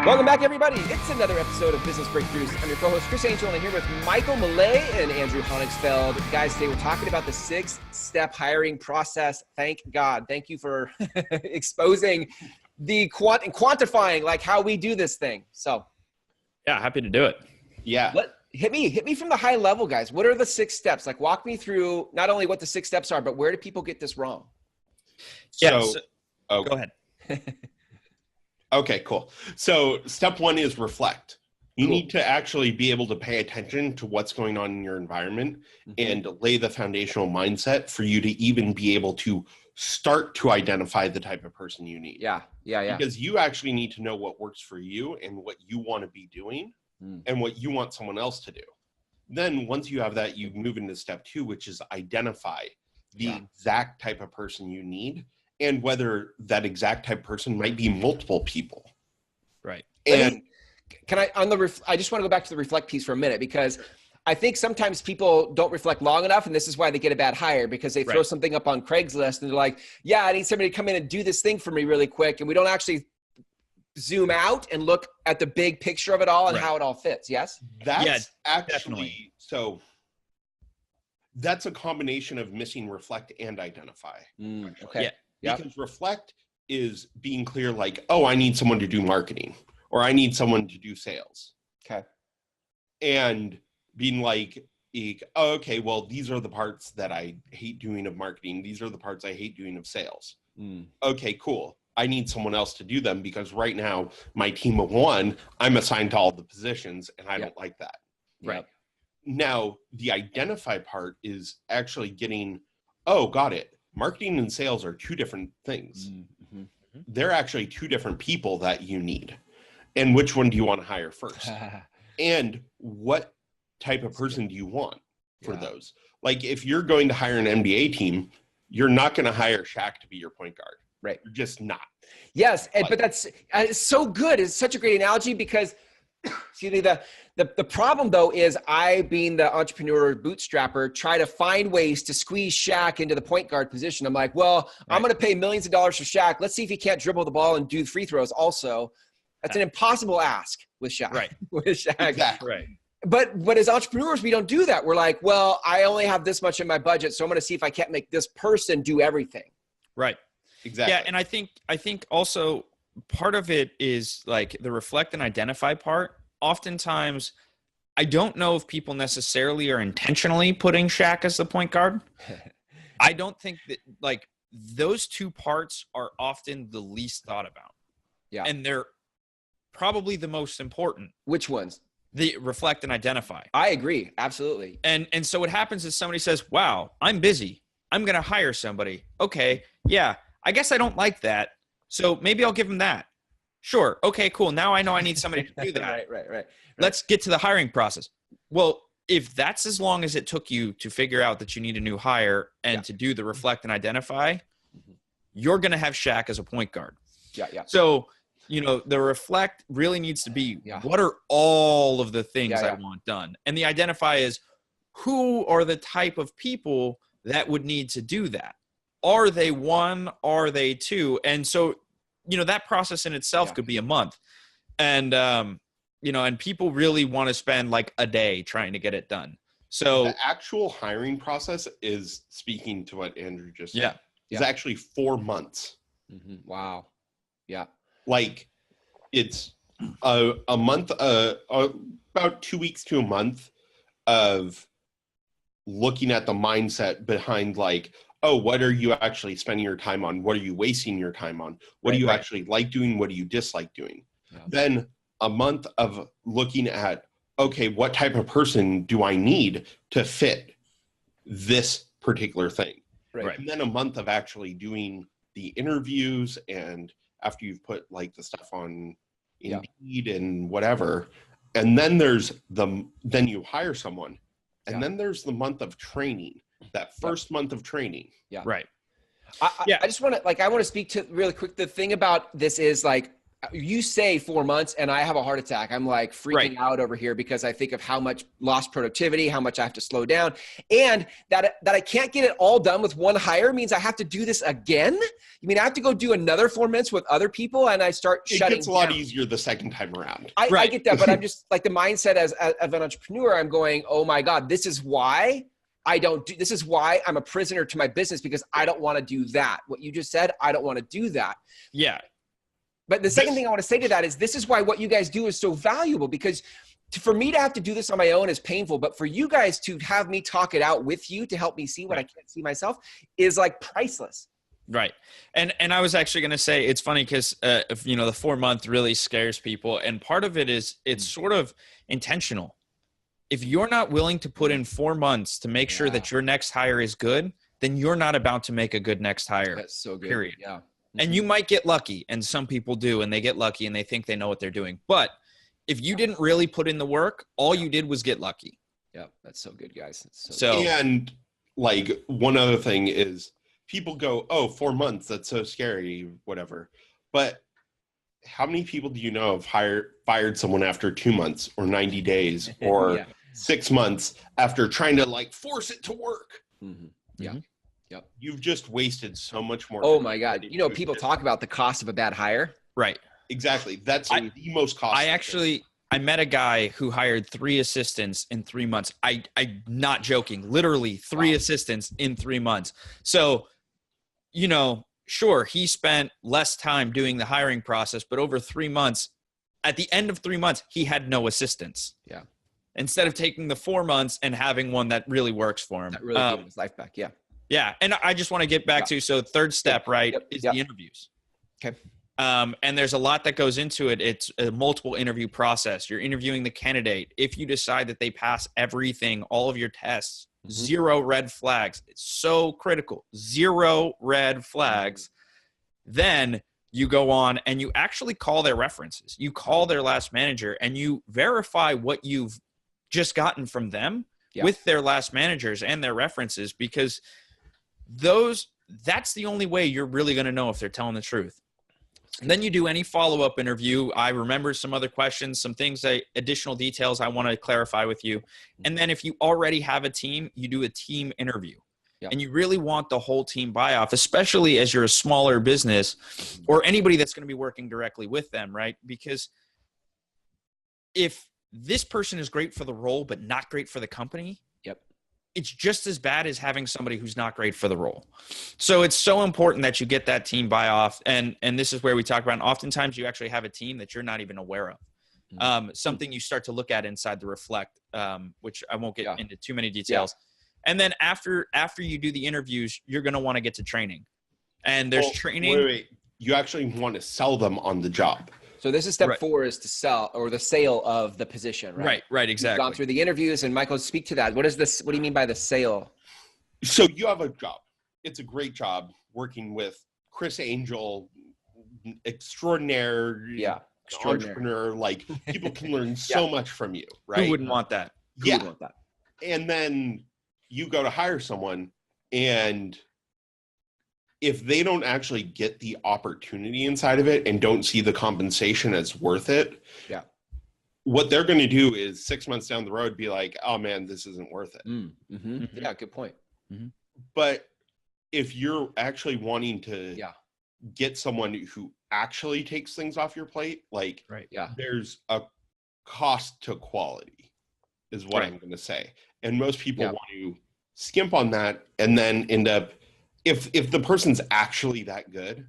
Welcome back, everybody. It's another episode of Business Breakthroughs. I'm your co-host, Chris Angel, and I'm here with Michael Millay and Andrew Honigsfeld. Guys, today we're talking about the 6-step hiring process. Thank God. Thank you for exposing the quantifying, like how we do this thing. So, yeah, happy to do it. Yeah. Hit me from the high level, guys. What are the 6 steps? Like, walk me through not only what the 6 steps are, but where do people get this wrong? Go ahead. Okay, cool. So step 1 is reflect. You need to actually be able to pay attention to what's going on in your environment and lay the foundational mindset for you to even be able to start to identify the type of person you need. Yeah. Because you actually need to know what works for you and what you want to be doing and what you want someone else to do. Then once you have that, you move into step 2, which is identify the exact type of person you need and whether that exact type of person might be multiple people. Right. And I just want to go back to the reflect piece for a minute, because I think sometimes people don't reflect long enough, and this is why they get a bad hire, because they throw something up on Craigslist and they're like, yeah, I need somebody to come in and do this thing for me really quick. And we don't actually zoom out and look at the big picture of it all and how it all fits. Yes? That's actually, definitely. So that's a combination of missing reflect and identify. Okay. Because reflect is being clear, like, oh, I need someone to do marketing, or I need someone to do sales. Okay. And being like, oh, okay, well, these are the parts that I hate doing of marketing. These are the parts I hate doing of sales. Okay, cool. I need someone else to do them because right now my team of 1, I'm assigned to all the positions and I don't like that. Right. Now, the identify part is actually getting, oh, got it. Marketing and sales are 2 different things. They're actually 2 different people that you need. And which one do you want to hire first? And what type of person do you want for those? Like, if you're going to hire an NBA team, you're not going to hire Shaq to be your point guard. Right. You're just not. Yes. But that's it's so good. It's such a great analogy because excuse me, the problem though is I, being the entrepreneur bootstrapper, try to find ways to squeeze Shaq into the point guard position. I'm like, well, I'm going to pay millions of dollars for Shaq. Let's see if he can't dribble the ball and do free throws also. That's an impossible ask with Shaq. Right. With Shaq. Exactly. Right. But as entrepreneurs, we don't do that. We're like, well, I only have this much in my budget, so I'm going to see if I can't make this person do everything. Right. Exactly. Yeah. And I think also part of it is like the reflect and identify part. Oftentimes, I don't know if people necessarily are intentionally putting Shaq as the point guard. I don't think that, like, those 2 parts are often the least thought about. Yeah. And they're probably the most important. Which ones? The reflect and identify. I agree. Absolutely. And so what happens is somebody says, wow, I'm busy. I'm going to hire somebody. Okay. Yeah. I guess I don't like that. So maybe I'll give them that. Sure. Okay, cool. Now I know I need somebody to do that. Right. Let's get to the hiring process. Well, if that's as long as it took you to figure out that you need a new hire and to do the reflect and identify, you're going to have Shaq as a point guard. Yeah. So, the reflect really needs to be, what are all of the things I want done? And the identify is, who are the type of people that would need to do that? Are they 1? Are they 2? And so, that process in itself could be a month. And, and people really want to spend like a day trying to get it done. So the actual hiring process is, speaking to what Andrew just said, is actually 4 months. Wow. Yeah. Like, it's a month, about 2 weeks to a month of looking at the mindset behind, like, oh, what are you actually spending your time on? What are you wasting your time on? What do you actually like doing? What do you dislike doing? Then a month of looking at, okay, what type of person do I need to fit this particular thing? Right. And then a month of actually doing the interviews, and after you've put like the stuff on Indeed and whatever, and then then you hire someone, and then there's the month of training. That first month of training. Yeah. Right. I just want to, I want to speak to really quick. The thing about this is, like, you say 4 months and I have a heart attack. I'm like freaking out over here because I think of how much lost productivity, how much I have to slow down, and that I can't get it all done with one hire means I have to do this again. You mean I have to go do another 4 months with other people and I start shutting down. It gets a lot easier the second time around. I get that, but I'm just like the mindset as an entrepreneur, I'm going, oh my God, this is why this is why I'm a prisoner to my business because I don't want to do that. What you just said, I don't want to do that. Yeah. But the second thing I want to say to that is this is why what you guys do is so valuable because for me to have to do this on my own is painful, but for you guys to have me talk it out with you to help me see what I can't see myself is like priceless. Right. And I was actually going to say, it's funny because, the 4 month really scares people. And part of it is it's sort of intentional. If you're not willing to put in 4 months to make sure that your next hire is good, then you're not about to make a good next hire. That's so good. Period. Yeah. And you might get lucky, and some people do, and they get lucky and they think they know what they're doing. But if you didn't really put in the work, all you did was get lucky. Yeah, that's so good, guys. And like one other thing is people go, oh, 4 months, that's so scary, whatever. But how many people do you know have fired someone after 2 months or 90 days or 6 months after trying to like force it to work? Mm-hmm. Yeah. Yep. You've just wasted so much more. Oh my God. People talk about the cost of a bad hire. Right. Exactly. That's the most costly. I met a guy who hired 3 assistants in 3 months. I'm not joking. Literally 3 assistants in 3 months. So, sure, he spent less time doing the hiring process, but over 3 months, at the end of 3 months, he had no assistants. Yeah. Instead of taking the 4 months and having one that really works for him. That really gave his life back. Yeah. Yeah. And I just want to get back to, so third step, is the interviews. Okay. And there's a lot that goes into it. It's a multiple interview process. You're interviewing the candidate. If you decide that they pass everything, all of your tests, 0 red flags, it's so critical, 0 red flags, then you go on and you actually call their references. You call their last manager and you verify what you've just gotten from them with their last managers and their references, because that's the only way you're really going to know if they're telling the truth. And then you do any follow-up interview. I remember some other questions, some things, additional details I want to clarify with you. And then if you already have a team, you do a team interview. And you really want the whole team buy-off, especially as you're a smaller business or anybody that's going to be working directly with them, right? Because if this person is great for the role but not great for the company, it's just as bad as having somebody who's not great for the role. So it's so important that you get that team buy-off. And this is where we talk about, and oftentimes you actually have a team that you're not even aware of. Something you start to look at inside the Reflect, which I won't get into too many details. And then after you do the interviews, you're going to want to get to training. And there's training. Wait. You actually want to sell them on the job. So this is step 4 is to sell, or the sale of the position, right? Right, exactly. You've gone through the interviews, and Michael, speak to that. What is this? What do you mean by the sale? So you have a job. It's a great job working with Chris Angel, extraordinary entrepreneur. Like people can learn so much from you, right? Who wouldn't want that? Who would want that? And then you go to hire someone, and if they don't actually get the opportunity inside of it and don't see the compensation as worth it, what they're going to do is 6 months down the road be like, oh man, this isn't worth it. Yeah, good point. But if you're actually wanting to get someone who actually takes things off your plate, like there's a cost to quality is what I'm going to say. And most people want to skimp on that and then end up, if the person's actually that good,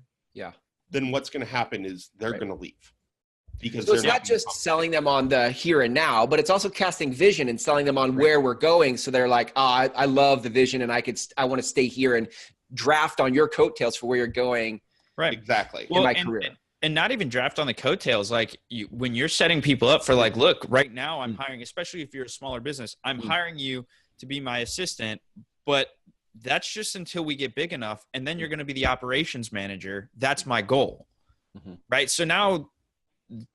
then what's going to happen is they're going to leave. Because so it's not just selling them on the here and now, but it's also casting vision and selling them on where we're going. So they're like, I love the vision and I want to stay here and draft on your coattails for where you're going. Right. Exactly. In my career. And not even draft on the coattails. Like when you're setting people up for like, look, right now I'm hiring, especially if you're a smaller business, I'm hiring you to be my assistant, but that's just until we get big enough. And then you're going to be the operations manager. That's my goal. Right. So now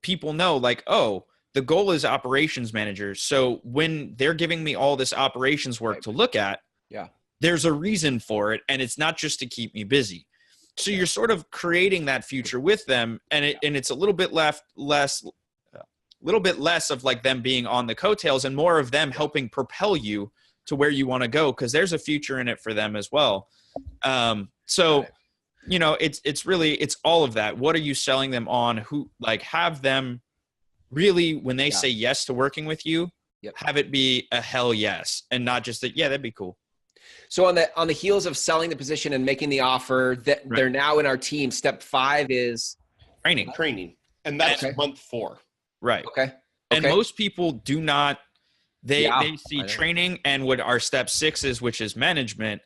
people know like, oh, the goal is operations manager. So when they're giving me all this operations work to look at, there's a reason for it. And it's not just to keep me busy. So you're sort of creating that future with them, and it's a little bit less of like them being on the coattails and more of them helping propel you to where you want to go, because there's a future in it for them as well. So you know, it's all of that. What are you selling them on? Who, like, have them really, when they say yes to working with you, have it be a hell yes, and not just that, yeah, that'd be cool. So on the heels of selling the position and making the offer that they're now in our team, step 5 is training. And that's month 4. Right. Okay. And most people do not, they see training and what our step 6 is, which is management,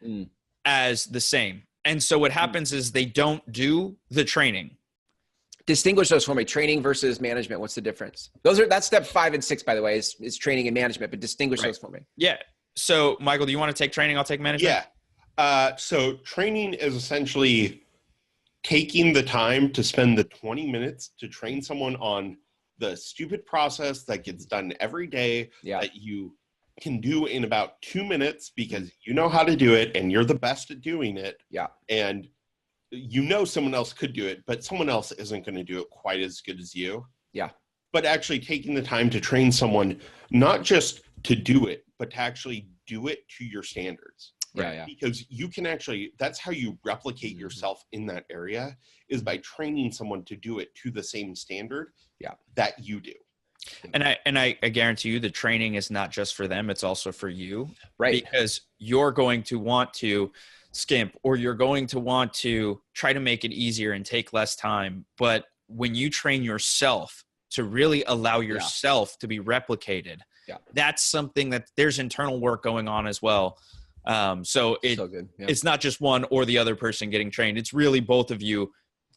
as the same. And so what happens is they don't do the training. Distinguish those for me. Training versus management. What's the difference? That's step 5 and 6, by the way, is training and management, but distinguish those for me. Yeah. So Michael, do you want to take training? I'll take management. Yeah. So training is essentially taking the time to spend the 20 minutes to train someone on the stupid process that gets done every day that you can do in about 2 minutes because you know how to do it and you're the best at doing it. Yeah. And you know someone else could do it, but someone else isn't going to do it quite as good as you. Yeah. But actually taking the time to train someone, not just to do it, but to actually do it to your standards. Yeah. Because you can actually, that's how you replicate yourself in that area, is by training someone to do it to the same standard that you do. And I guarantee you the training is not just for them, it's also for you. Right. Because you're going to want to skimp, or you're going to want to try to make it easier and take less time. But when you train yourself to really allow yourself to be replicated, that's something that there's internal work going on as well. So good. It's not just one or the other person getting trained. It's really both of you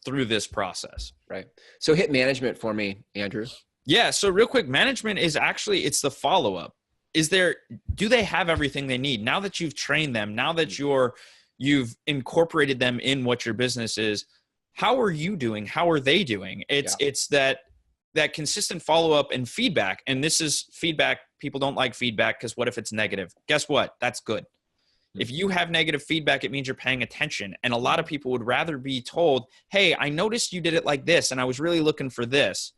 through this process. Right. So hit management for me, Andrew. Yeah. So real quick, management is actually, it's the follow-up. Do they have everything they need now that you've trained them, now that you've incorporated them in what your business is? How are you doing? How are they doing? It's that consistent follow-up and feedback. And this is feedback. People don't like feedback because what if it's negative? Guess what? That's good. If you have negative feedback, it means you're paying attention. And a lot of people would rather be told, hey, I noticed you did it like this, and I was really looking for this.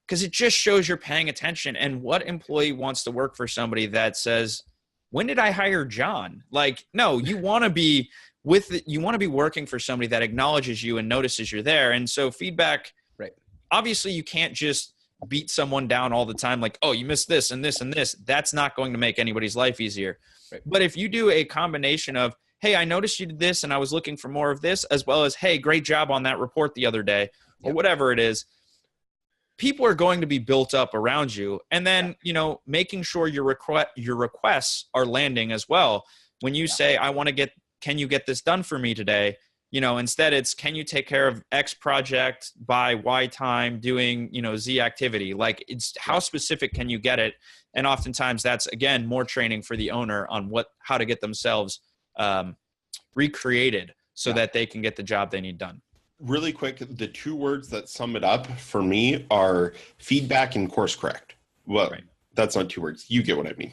Because it just shows you're paying attention. And what employee wants to work for somebody that says, when did I hire John? Like, no, you want to be working for somebody that acknowledges you and notices you're there. And so feedback, obviously you can't just beat someone down all the time. Like, oh, you missed this and this and this. That's not going to make anybody's life easier. But if you do a combination of, hey, I noticed you did this and I was looking for more of this, as well as, hey, great job on that report the other day, or whatever it is, people are going to be built up around you. And then, making sure your requests are landing as well. When you say, can you get this done for me today? Instead it's, can you take care of X project by Y time doing, Z activity? Like, it's how specific can you get it? And oftentimes that's, again, more training for the owner on how to get themselves recreated so that they can get the job they need done. Really quick, the 2 words that sum it up for me are feedback and course correct. Well, that's not 2 words. You get what I mean.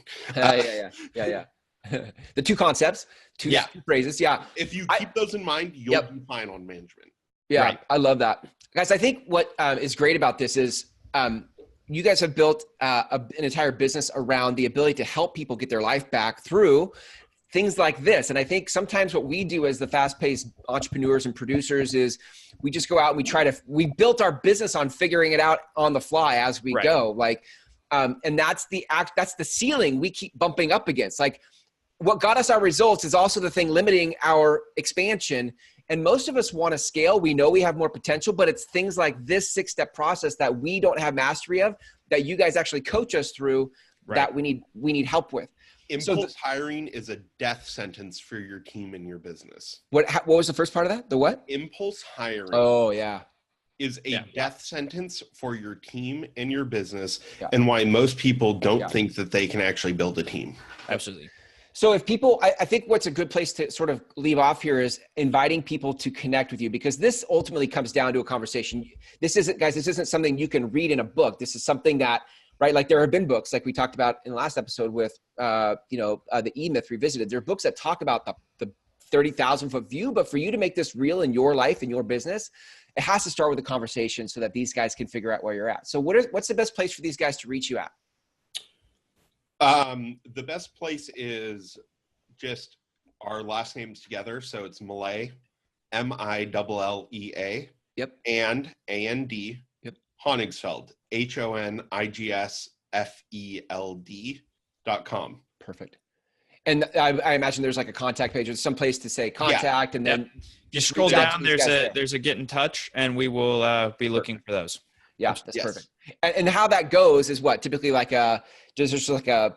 Yeah. The 2 concepts, two phrases. Yeah. If you keep those in mind, you'll be fine on management. Yeah. Right. I love that. Guys, I think what is great about this is you guys have built an entire business around the ability to help people get their life back through things like this. And I think sometimes what we do as the fast-paced entrepreneurs and producers is we just go out and we built our business on figuring it out on the fly as we go. Like, and that's the ceiling we keep bumping up against. Like, what got us our results is also the thing limiting our expansion. And most of us want to scale. We know we have more potential, but it's things like this 6-step process that we don't have mastery of, that you guys actually coach us through, that we need help with. Impulse hiring is a death sentence for your team and your business. What was the first part of that? The what? Impulse hiring. Oh, yeah. Is a death sentence for your team and your business, and why most people don't think that they can actually build a team. Absolutely. So if people, I think what's a good place to sort of leave off here is inviting people to connect with you, because this ultimately comes down to a conversation. This isn't something you can read in a book. This is something that, like there have been books like we talked about in the last episode with, the E-Myth Revisited. There are books that talk about the 30,000 foot view, but for you to make this real in your life and your business, it has to start with a conversation so that these guys can figure out where you're at. So what's the best place for these guys to reach you at? The best place is just our last names together. So it's Millea, Millea. Yep. And A-N-D. Yep. Honigsfeld, HONIGSFELD.com. Perfect. And I imagine there's like a contact page or some place to say contact, and then you scroll down. There's a get in touch, and we will be looking for those. Yeah, that's perfect. And how that goes is what typically like just like an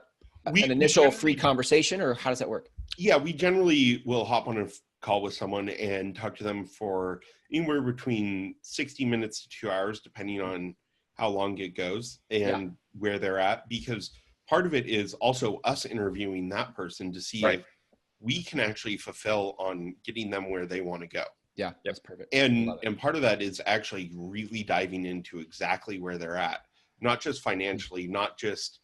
initial free conversation, or how does that work? Yeah, we generally will hop on a call with someone and talk to them for anywhere between 60 minutes to 2 hours, depending on how long it goes and where they're at, because part of it is also us interviewing that person to see if we can actually fulfill on getting them where they want to go. Yeah, that's perfect. And part of that is actually really diving into exactly where they're at, not just financially, not just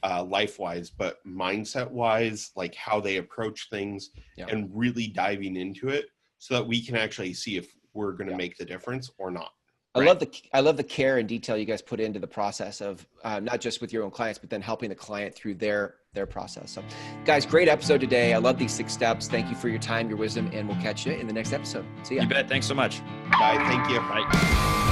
life-wise, but mindset-wise, like how they approach things, and really diving into it so that we can actually see if we're going to make the difference or not. I love the care and detail you guys put into the process of not just with your own clients, but then helping the client through their process. So guys, great episode today. I love these 6 steps. Thank you for your time, your wisdom, and we'll catch you in the next episode. See ya. You bet. Thanks so much. Bye. Thank you. Bye.